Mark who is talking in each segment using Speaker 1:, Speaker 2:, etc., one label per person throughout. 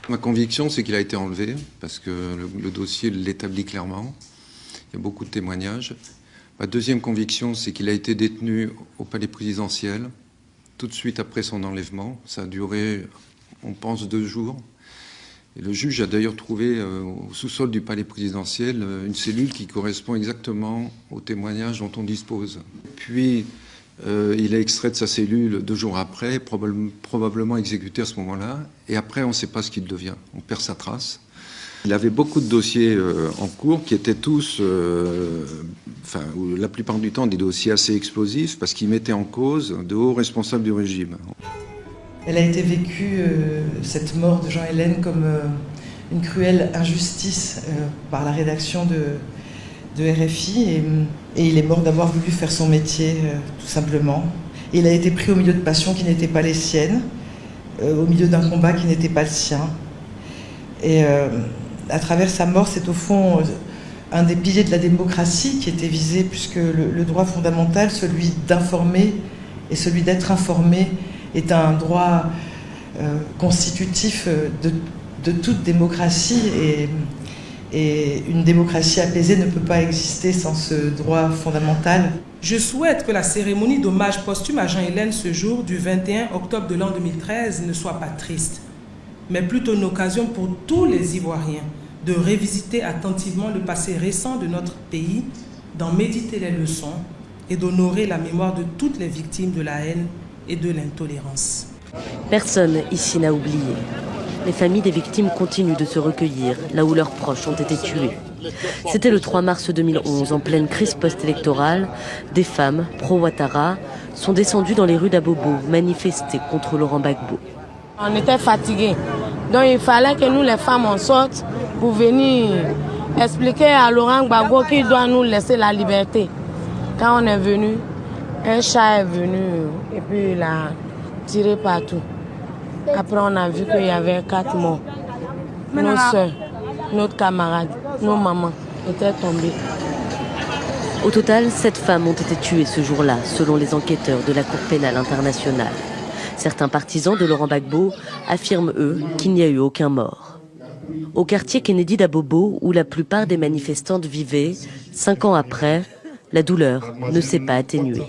Speaker 1: Ma conviction, c'est qu'il a été enlevé, parce que le dossier l'établit clairement. Il y a beaucoup de témoignages. Ma deuxième conviction, c'est qu'il a été détenu au palais présidentiel, tout de suite après son enlèvement. Ça a duré, on pense, 2 jours. Et le juge a d'ailleurs trouvé au sous-sol du palais présidentiel une cellule qui correspond exactement au témoignage dont on dispose. Puis, il est extrait de sa cellule 2 jours après, probablement exécuté à ce moment-là. Et après, on ne sait pas ce qu'il devient. On perd sa trace. Il avait beaucoup de dossiers en cours qui étaient tous, la plupart du temps, des dossiers assez explosifs parce qu'ils mettaient en cause de hauts responsables du régime.
Speaker 2: Elle a été vécue, cette mort de Jean Hélène, comme une cruelle injustice par la rédaction de RFI. Et il est mort d'avoir voulu faire son métier, tout simplement. Et il a été pris au milieu de passions qui n'étaient pas les siennes, au milieu d'un combat qui n'était pas le sien. Et à travers sa mort, c'est au fond un des piliers de la démocratie qui était visé, puisque le droit fondamental, celui d'informer et celui d'être informé, est un droit constitutif de toute démocratie. Et une démocratie apaisée ne peut pas exister sans ce droit fondamental.
Speaker 3: Je souhaite que la cérémonie d'hommage posthume à Jean Hélène ce jour du 21 octobre de l'an 2013 ne soit pas triste, mais plutôt une occasion pour tous les Ivoiriens de révisiter attentivement le passé récent de notre pays, d'en méditer les leçons et d'honorer la mémoire de toutes les victimes de la haine et de l'intolérance.
Speaker 4: Personne ici n'a oublié. Les familles des victimes continuent de se recueillir là où leurs proches ont été tués. C'était le 3 mars 2011, en pleine crise post-électorale. Des femmes pro-Ouattara sont descendues dans les rues d'Abobo manifester contre Laurent Gbagbo.
Speaker 5: On était fatigués, donc il fallait que nous les femmes on sorte pour venir expliquer à Laurent Gbagbo qu'il doit nous laisser la liberté. Quand on est venu, un chat est venu et puis il a tiré partout. Après on a vu qu'il y avait 4 morts. Nos soeurs, notre camarade, nos mamans étaient tombées.
Speaker 4: Au total, 7 femmes ont été tuées ce jour-là, selon les enquêteurs de la Cour pénale internationale. Certains partisans de Laurent Gbagbo affirment, eux, qu'il n'y a eu aucun mort. Au quartier Kennedy d'Abobo, où la plupart des manifestantes vivaient, 5 ans après, la douleur ne s'est pas atténuée.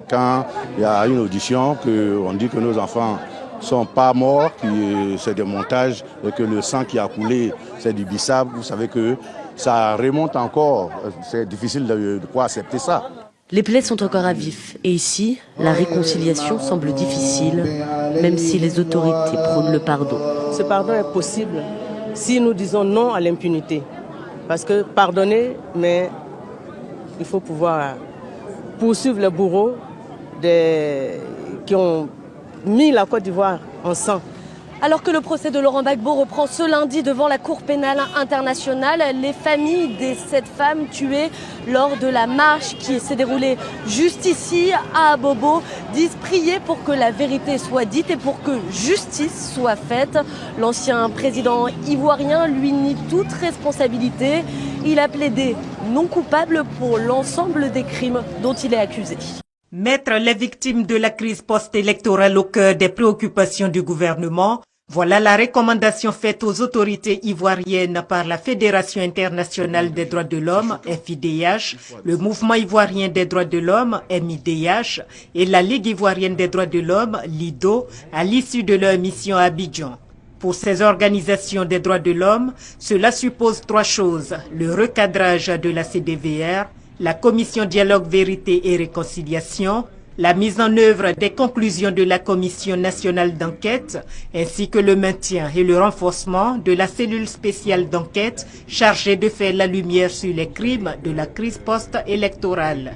Speaker 6: Quand il y a une audition, on dit que nos enfants ne sont pas morts, que c'est des montages et que le sang qui a coulé, c'est du bissap, vous savez que ça remonte encore. C'est difficile de pouvoir accepter ça.
Speaker 4: Les plaies sont encore à vif et ici, la réconciliation semble difficile, même si les autorités prônent le pardon.
Speaker 5: Ce pardon est possible si nous disons non à l'impunité. Parce que pardonner, mais il faut pouvoir poursuivre les bourreaux qui ont mis la Côte d'Ivoire en sang.
Speaker 4: Alors que le procès de Laurent Gbagbo reprend ce lundi devant la Cour pénale internationale, les familles des 7 femmes tuées lors de la marche qui s'est déroulée juste ici à Abobo disent prier pour que la vérité soit dite et pour que justice soit faite. L'ancien président ivoirien lui nie toute responsabilité. Il a plaidé non coupable pour l'ensemble des crimes dont il est accusé.
Speaker 7: Mettre les victimes de la crise post-électorale au cœur des préoccupations du gouvernement, voilà la recommandation faite aux autorités ivoiriennes par la Fédération internationale des droits de l'homme, FIDH, le Mouvement ivoirien des droits de l'homme, MIDH, et la Ligue ivoirienne des droits de l'homme, LIDO, à l'issue de leur mission à Abidjan. Pour ces organisations des droits de l'homme, cela suppose 3 choses: le recadrage de la CDVR, la commission dialogue, vérité et réconciliation, la mise en œuvre des conclusions de la commission nationale d'enquête, ainsi que le maintien et le renforcement de la cellule spéciale d'enquête chargée de faire la lumière sur les crimes de la crise post-électorale.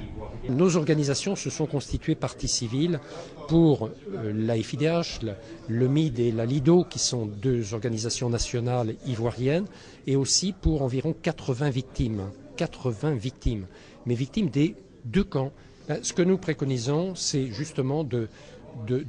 Speaker 8: Nos organisations se sont constituées partie civile pour la FIDH, le MID et la LIDO, qui sont 2 organisations nationales ivoiriennes, et aussi pour environ 80 victimes. 80 victimes, mais victimes des 2 camps. Ce que nous préconisons, c'est justement de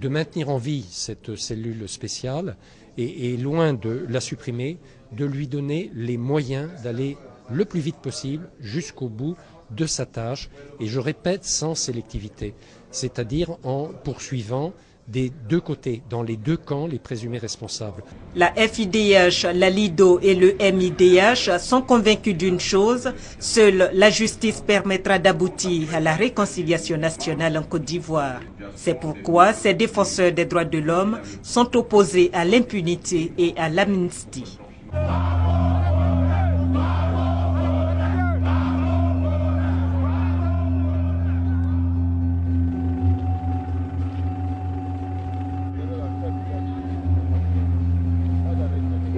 Speaker 8: maintenir en vie cette cellule spéciale et loin de la supprimer, de lui donner les moyens d'aller le plus vite possible jusqu'au bout de sa tâche, et je répète, sans sélectivité, c'est-à-dire en poursuivant des deux côtés, dans les deux camps, les présumés responsables.
Speaker 7: La FIDH, la LIDO et le MIDH sont convaincus d'une chose, seule la justice permettra d'aboutir à la réconciliation nationale en Côte d'Ivoire. C'est pourquoi ces défenseurs des droits de l'homme sont opposés à l'impunité et à l'amnistie.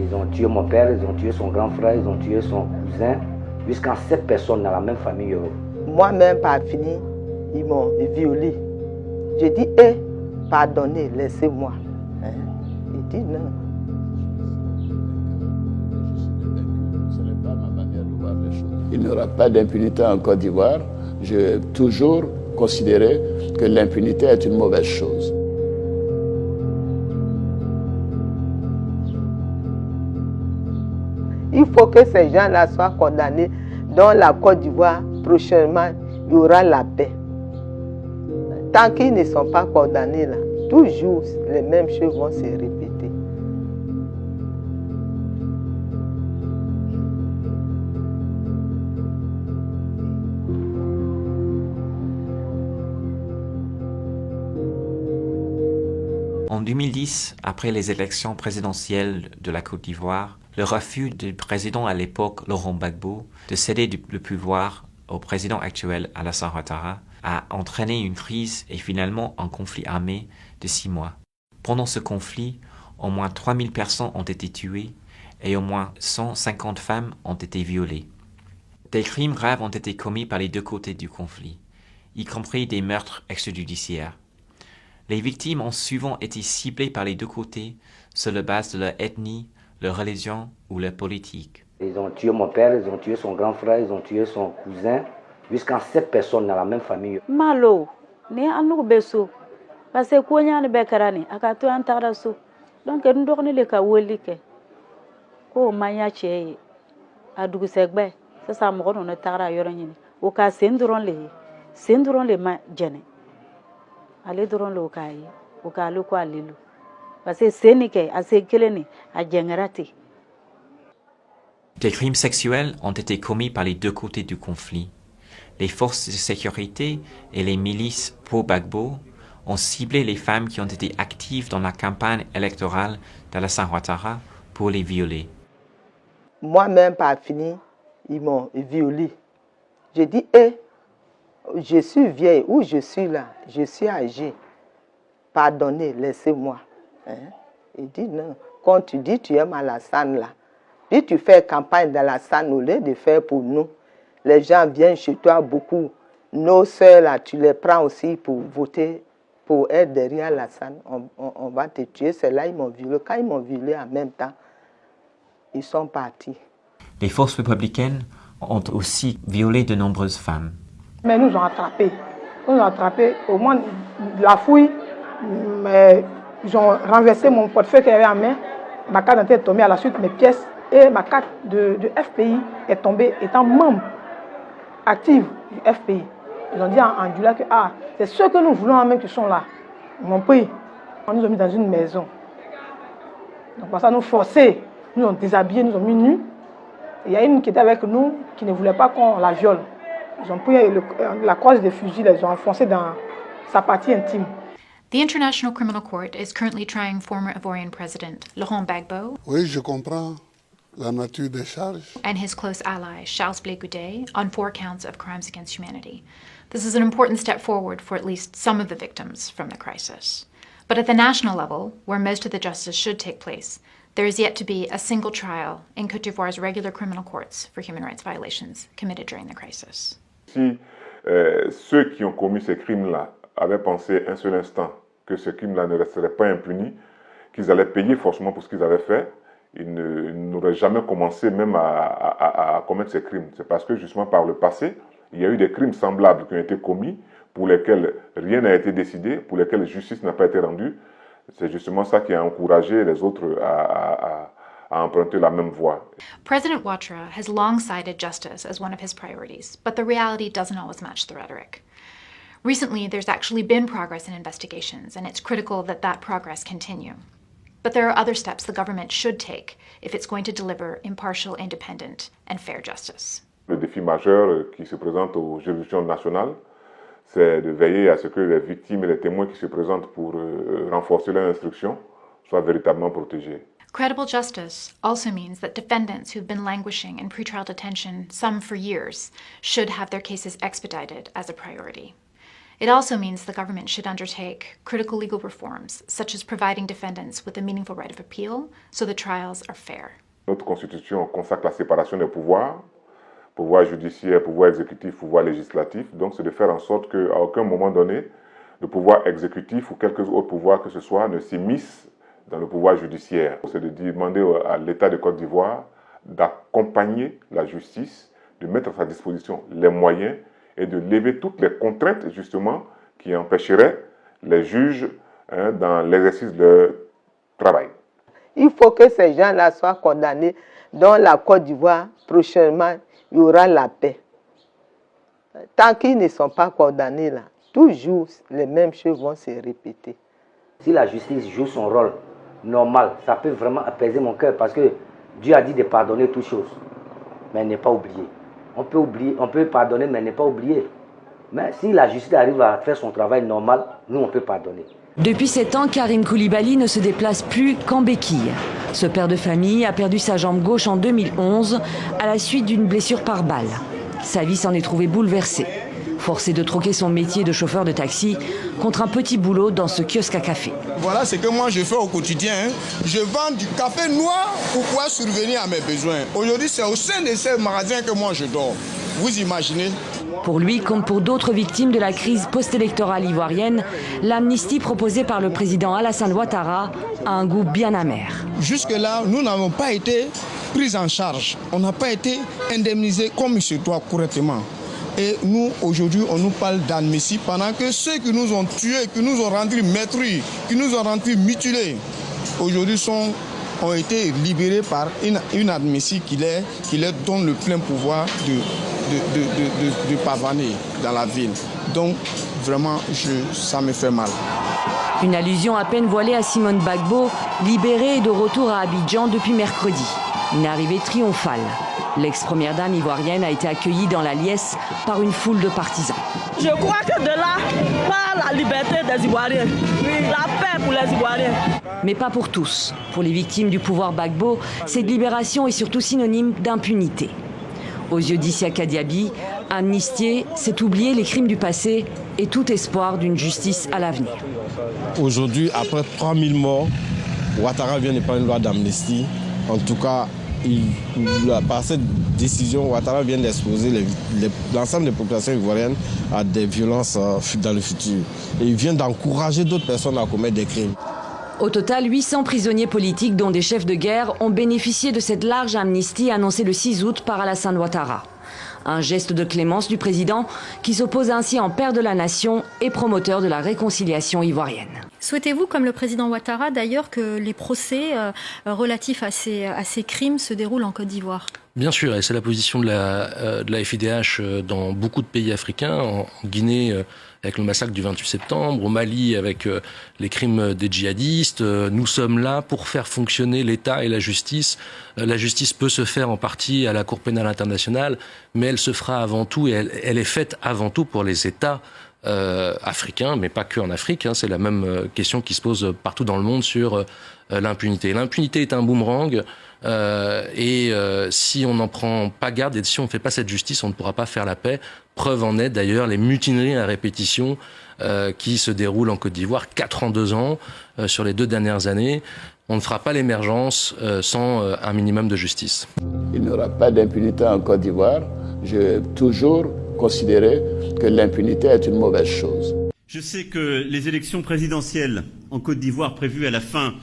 Speaker 9: Ils ont tué mon père, ils ont tué son grand frère, ils ont tué son cousin, jusqu'à 7 personnes dans la même famille.
Speaker 10: Moi-même, par fini, ils m'ont violé. J'ai dit, pardonnez, laissez-moi. Il dit non.
Speaker 11: Il n'y aura pas d'impunité en Côte d'Ivoire. J'ai toujours considéré que l'impunité est une mauvaise chose.
Speaker 10: Il faut que ces gens-là soient condamnés. Dans la Côte d'Ivoire, prochainement, il y aura la paix. Tant qu'ils ne sont pas condamnés, là, toujours les mêmes choses vont se répéter.
Speaker 12: En 2010, après les élections présidentielles de la Côte d'Ivoire, le refus du président à l'époque, Laurent Gbagbo, de céder le pouvoir au président actuel, Alassane Ouattara, a entraîné une crise et finalement un conflit armé de 6 mois. Pendant ce conflit, au moins 3000 personnes ont été tuées et au moins 150 femmes ont été violées. Des crimes graves ont été commis par les deux côtés du conflit, y compris des meurtres extrajudiciaires. Les victimes ont souvent été ciblées par les deux côtés sur la base de leur ethnie, leur religion ou leur politique.
Speaker 9: Ils ont tué mon père, ils ont tué son grand frère, ils ont tué son cousin, jusqu'à 7 personnes dans la même famille.
Speaker 5: Malo, ne anu beso, parce que konya ne bekarani, akato antara so. Donc nous devons le kawolike. Ko manya che adugu segbe, ça ça mo no tara yoronyini. O ka sendron le ma jene. Ale doron le kai, o ka lu kwa lilu. Parce que senike ase keleni a jengerati.
Speaker 12: Des crimes sexuels ont été commis par les deux côtés du conflit. Les forces de sécurité et les milices pro-Gbagbo ont ciblé les femmes qui ont été actives dans la campagne électorale d'Alassane Ouattara pour les violer.
Speaker 10: Moi-même, par fini, ils m'ont violé. J'ai dit, je suis vieille, ou je suis là, je suis âgée. Pardonnez, laissez-moi. Il dit non. Quand tu dis tu aimes Alassane là, puis tu fais campagne d'Alassane au lieu de faire pour nous. Les gens viennent chez toi beaucoup. Nos soeurs là, tu les prends aussi pour voter, pour être derrière Alassane. On va te tuer. C'est là ils m'ont violé. Quand ils m'ont violé en même temps, ils sont partis.
Speaker 12: Les forces républicaines ont aussi violé de nombreuses femmes.
Speaker 13: Mais ils nous ont attrapés. Ils nous ont attrapés. Au moins de la fouille, mais ils ont renversé mon portefeuille qu'il y avait en main. Ma carte d'identité est tombée à la suite, mes pièces. Et ma carte de FPI est tombée étant membre active du FPI. Ils ont dit en July que c'est ceux que nous voulons en même qui sont là. Ils m'ont pris. Ils nous ont mis dans une maison. Donc pour ça, nous forcer, nous ont déshabillés, nous ont mis nus. Il y a une qui était avec nous qui ne voulait pas qu'on la viole. Ils ont pris la crosse des fusils, ils ont enfoncé dans sa partie intime.
Speaker 14: The International Criminal Court is currently trying former Ivorian President Laurent Gbagbo.
Speaker 15: Oui, je comprends la nature des charges.
Speaker 14: And his close ally, Charles Blé Goudé, on 4 counts of crimes against humanity. This is an important step forward for at least some of the victims from the crisis. But at the national level, where most of the justice should take place, there is yet to be a single trial in Côte d'Ivoire's regular criminal courts for human rights violations committed during the crisis.
Speaker 16: Si ceux qui ont commis ces crimes-là avaient pensé un seul instant que ce crime-là ne resterait pas impuni, qu'ils allaient payer forcément pour ce qu'ils avaient fait, ils n'auraient jamais commencé même à commettre ces crimes. C'est parce que justement par le passé, il y a eu des crimes semblables qui ont été commis, pour lesquels rien n'a été décidé, pour lesquels justice n'a pas été rendue. C'est justement ça qui a encouragé les autres à emprunter la même voie.
Speaker 14: President Ouattara has long cited justice as one of his priorities, but the reality doesn't always match the rhetoric. Recently, there's actually been progress in investigations, and it's critical that that progress continue. But there are other steps the government should take if it's going to deliver impartial, independent, and fair justice.
Speaker 16: Le défi majeur qui se présente aux juridictions nationales, c'est de veiller à ce que les victimes et les témoins qui se présentent pour renforcer leur instruction soient véritablement protégés.
Speaker 14: Credible justice also means that defendants who've been languishing in pretrial detention, some for years, should have their cases expedited as a priority. It also means the government should undertake critical legal reforms, such as providing defendants with a meaningful right of appeal so the trials are fair.
Speaker 16: Notre Constitution consacre la séparation des pouvoirs, pouvoir judiciaire, pouvoir exécutif, pouvoir législatif. Donc c'est de faire en sorte qu'à aucun moment donné, le pouvoir exécutif ou quelques autres pouvoirs que ce soit ne s'immiscent dans le pouvoir judiciaire. C'est de demander à l'État de Côte d'Ivoire d'accompagner la justice, de mettre à sa disposition les moyens et de lever toutes les contraintes justement qui empêcheraient les juges dans l'exercice de leur travail.
Speaker 10: Il faut que ces gens-là soient condamnés. Dans la Côte d'Ivoire, prochainement, il y aura la paix. Tant qu'ils ne sont pas condamnés là, toujours les mêmes choses vont se répéter.
Speaker 9: Si la justice joue son rôle normal, ça peut vraiment apaiser mon cœur parce que Dieu a dit de pardonner toutes choses, mais ne pas oublier. On peut oublier, on peut pardonner, mais ne pas oublier. Mais si la justice arrive à faire son travail normal, nous on peut pardonner.
Speaker 17: Depuis 7 ans, Karim Koulibaly ne se déplace plus qu'en béquille. Ce père de famille a perdu sa jambe gauche en 2011 à la suite d'une blessure par balle. Sa vie s'en est trouvée bouleversée. Forcé de troquer son métier de chauffeur de taxi contre un petit boulot dans ce kiosque à café.
Speaker 18: Voilà ce que moi je fais au quotidien. Je vends du café noir pour pouvoir survenir à mes besoins. Aujourd'hui, c'est au sein de ces magasins que moi je dors. Vous imaginez ?
Speaker 17: Pour lui, comme pour d'autres victimes de la crise post-électorale ivoirienne, l'amnistie proposée par le président Alassane Ouattara a un goût bien amer.
Speaker 18: Jusque-là, nous n'avons pas été pris en charge. On n'a pas été indemnisés comme il se doit correctement. Et nous, aujourd'hui, on nous parle d'amnistie pendant que ceux qui nous ont tués, qui nous ont rendus meurtris, qui nous ont rendus mutilés, aujourd'hui ont été libérés par une amnistie qui leur donne le plein pouvoir de pavaner dans la ville. Donc, vraiment, ça me fait mal.
Speaker 17: Une allusion à peine voilée à Simone Gbagbo, libérée et de retour à Abidjan depuis mercredi. Une arrivée triomphale. L'ex-première dame ivoirienne a été accueillie dans la liesse par une foule de partisans.
Speaker 19: Je crois que de là part la liberté des Ivoiriens, la paix pour les Ivoiriens.
Speaker 17: Mais pas pour tous. Pour les victimes du pouvoir Gbagbo, cette libération est surtout synonyme d'impunité. Aux yeux d'Issiaka Diaby, amnistier, c'est oublier les crimes du passé et tout espoir d'une justice à l'avenir.
Speaker 20: Aujourd'hui, après 3000 morts, Ouattara vient de prendre une loi d'amnistie. En tout cas, par cette décision, Ouattara vient d'exposer l'ensemble des populations ivoiriennes à des violences dans le futur. Et il vient d'encourager d'autres personnes à commettre des crimes.
Speaker 17: Au total, 800 prisonniers politiques, dont des chefs de guerre, ont bénéficié de cette large amnistie annoncée le 6 août par Alassane Ouattara. Un geste de clémence du président qui s'oppose ainsi en père de la nation et promoteur de la réconciliation ivoirienne.
Speaker 21: Souhaitez-vous, comme le président Ouattara d'ailleurs, que les procès relatifs à ces crimes se déroulent en Côte d'Ivoire ?
Speaker 22: Bien sûr, et c'est la position de la FIDH dans beaucoup de pays africains, en Guinée avec le massacre du 28 septembre, au Mali avec les crimes des djihadistes. Nous sommes là pour faire fonctionner l'État et la justice. La justice peut se faire en partie à la Cour pénale internationale, mais elle se fera avant tout, et elle est faite avant tout pour les États africains, mais pas que en Afrique. C'est la même question qui se pose partout dans le monde sur l'impunité. L'impunité est un boomerang. Si on n'en prend pas garde et si on ne fait pas cette justice, on ne pourra pas faire la paix. Preuve en est d'ailleurs les mutineries à répétition qui se déroulent en Côte d'Ivoire, 4 en 2 ans, sur les 2 dernières années. On ne fera pas l'émergence sans un minimum de justice.
Speaker 11: Il n'y aura pas d'impunité en Côte d'Ivoire. J'ai toujours considéré que l'impunité est une mauvaise chose.
Speaker 23: Je sais que les élections présidentielles en Côte d'Ivoire prévues à la fin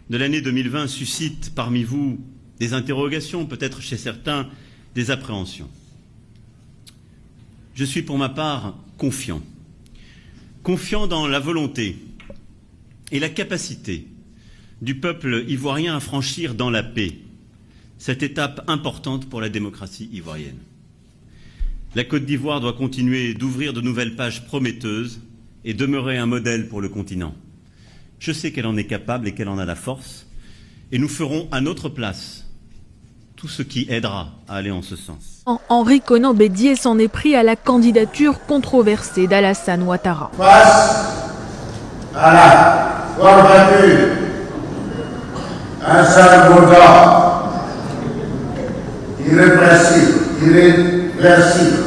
Speaker 23: de l'année 2020 suscitent parmi vous des interrogations, peut-être chez certains des appréhensions. Je suis pour ma part confiant dans la volonté et la capacité du peuple ivoirien à franchir dans la paix cette étape importante pour la démocratie ivoirienne. La Côte d'Ivoire doit continuer d'ouvrir de nouvelles pages prometteuses et demeurer un modèle pour le continent. Je sais qu'elle en est capable et qu'elle en a la force, et nous ferons à notre place tout ce qui aidera à aller en ce sens.
Speaker 1: Henri Konan Bédié s'en est pris à la candidature controversée d'Alassane Ouattara.
Speaker 2: Face à la convaincue, un seul bulldog, irrépressible, irréversible,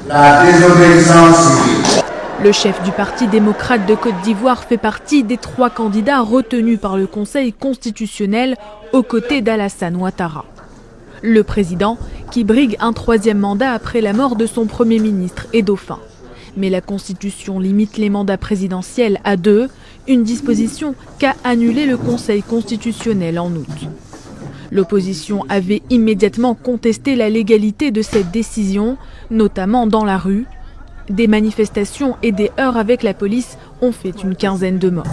Speaker 2: la désobéissance civile.
Speaker 1: Le chef du Parti démocrate de Côte d'Ivoire fait partie des 3 candidats retenus par le Conseil constitutionnel aux côtés d'Alassane Ouattara. Le président qui brigue un 3e mandat après la mort de son Premier ministre et dauphin. Mais la Constitution limite les mandats présidentiels à 2, une disposition qu'a annulée le Conseil constitutionnel en août. L'opposition avait immédiatement contesté la légalité de cette décision, notamment dans la rue. Des manifestations et des heurts avec la police ont fait une 15aine de morts.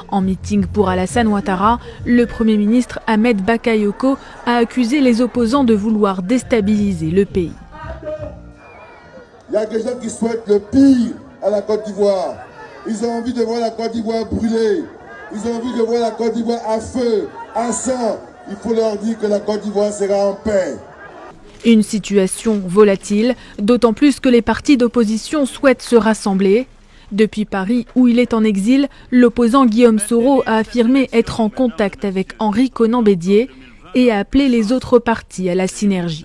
Speaker 1: En meeting pour Alassane Ouattara, le Premier ministre Ahmed Bakayoko a accusé les opposants de vouloir déstabiliser le pays.
Speaker 3: Il y a des gens qui souhaitent le pire à la Côte d'Ivoire. Ils ont envie de voir la Côte d'Ivoire brûler. Ils ont envie de voir la Côte d'Ivoire à feu, à sang. Il faut leur dire que la Côte d'Ivoire sera en paix.
Speaker 1: Une situation volatile, d'autant plus que les partis d'opposition souhaitent se rassembler. Depuis Paris, où il est en exil, l'opposant Guillaume Soro a affirmé être en contact avec Henri Konan Bédié et a appelé les autres partis à la synergie.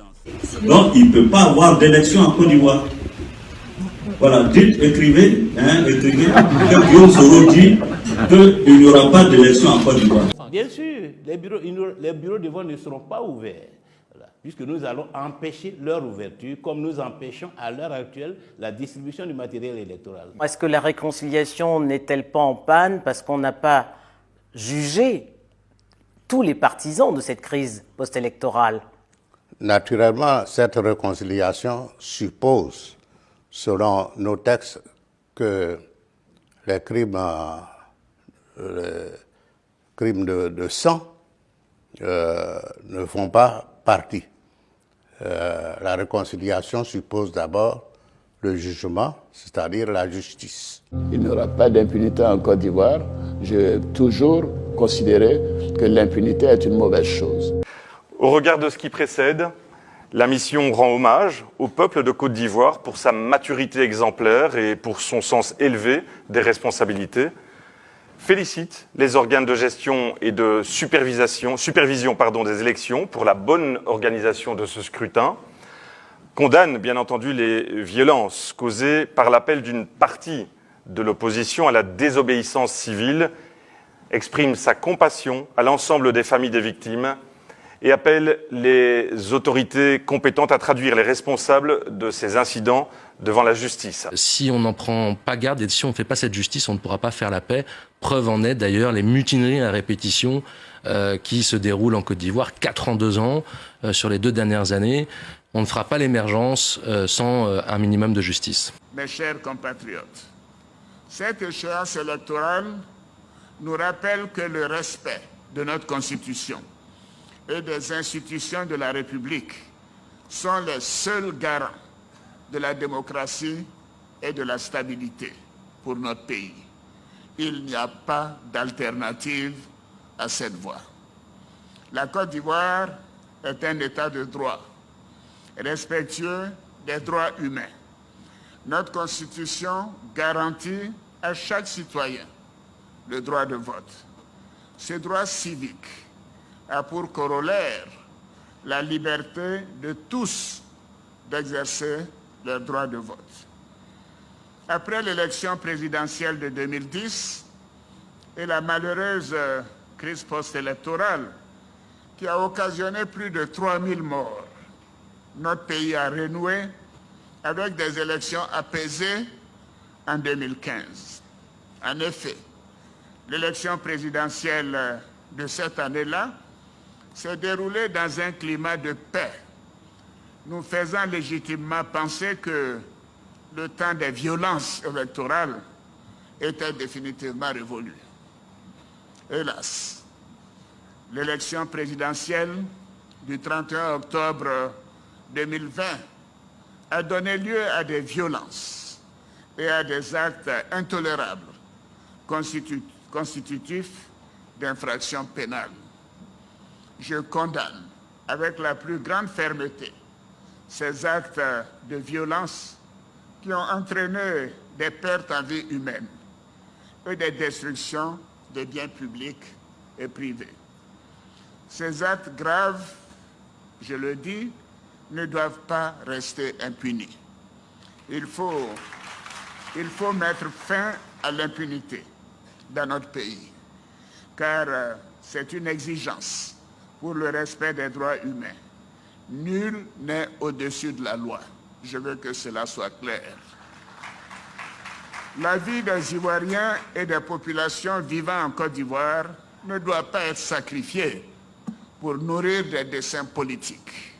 Speaker 24: Donc il ne peut pas avoir d'élection en Côte d'Ivoire. Voilà, dites, écrivez que Guillaume Soro dit qu'il n'y aura pas d'élection en Côte d'Ivoire.
Speaker 25: Bien sûr, les bureaux de vote ne seront pas ouverts, puisque nous allons empêcher leur ouverture, comme nous empêchons à l'heure actuelle la distribution du matériel électoral.
Speaker 26: Est-ce que la réconciliation n'est-elle pas en panne parce qu'on n'a pas jugé tous les partisans de cette crise post-électorale?
Speaker 27: Naturellement, cette réconciliation suppose, selon nos textes, que les crimes de sang ne font pas partie. La réconciliation suppose d'abord le jugement, c'est-à-dire la justice.
Speaker 11: Il n'y aura pas d'impunité en Côte d'Ivoire. J'ai toujours considéré que l'impunité est une mauvaise chose.
Speaker 28: Au regard de ce qui précède, la mission rend hommage au peuple de Côte d'Ivoire pour sa maturité exemplaire et pour son sens élevé des responsabilités. Félicite les organes de gestion et de supervision des élections pour la bonne organisation de ce scrutin. Condamne bien entendu les violences causées par l'appel d'une partie de l'opposition à la désobéissance civile, exprime sa compassion à l'ensemble des familles des victimes et appelle les autorités compétentes à traduire les responsables de ces incidents devant la justice.
Speaker 22: Si on n'en prend pas garde et si on ne fait pas cette justice, on ne pourra pas faire la paix. Preuve en est d'ailleurs les mutineries à répétition qui se déroulent en Côte d'Ivoire, 4 en 2 ans, sur les 2 dernières années. On ne fera pas l'émergence sans un minimum de justice.
Speaker 29: Mes chers compatriotes, cette échéance électorale nous rappelle que le respect de notre Constitution et des institutions de la République sont les seuls garants de la démocratie et de la stabilité pour notre pays. Il n'y a pas d'alternative à cette voie. La Côte d'Ivoire est un État de droit, respectueux des droits humains. Notre Constitution garantit à chaque citoyen le droit de vote. Ce droit civique a pour corollaire la liberté de tous d'exercer leur droit de vote. Après l'élection présidentielle de 2010 et la malheureuse crise post-électorale qui a occasionné plus de 3000 morts, notre pays a renoué avec des élections apaisées en 2015. En effet, l'élection présidentielle de cette année-là s'est déroulée dans un climat de paix, nous faisant légitimement penser que le temps des violences électorales était définitivement révolu. Hélas, l'élection présidentielle du 31 octobre 2020 a donné lieu à des violences et à des actes intolérables constitutifs d'infractions pénales. Je condamne avec la plus grande fermeté ces actes de violence qui ont entraîné des pertes en vie humaine et des destructions de biens publics et privés. Ces actes graves, je le dis, ne doivent pas rester impunis. Il faut mettre fin à l'impunité dans notre pays, car c'est une exigence pour le respect des droits humains. Nul n'est au-dessus de la loi. Je veux que cela soit clair. La vie des Ivoiriens et des populations vivant en Côte d'Ivoire ne doit pas être sacrifiée pour nourrir des desseins politiques.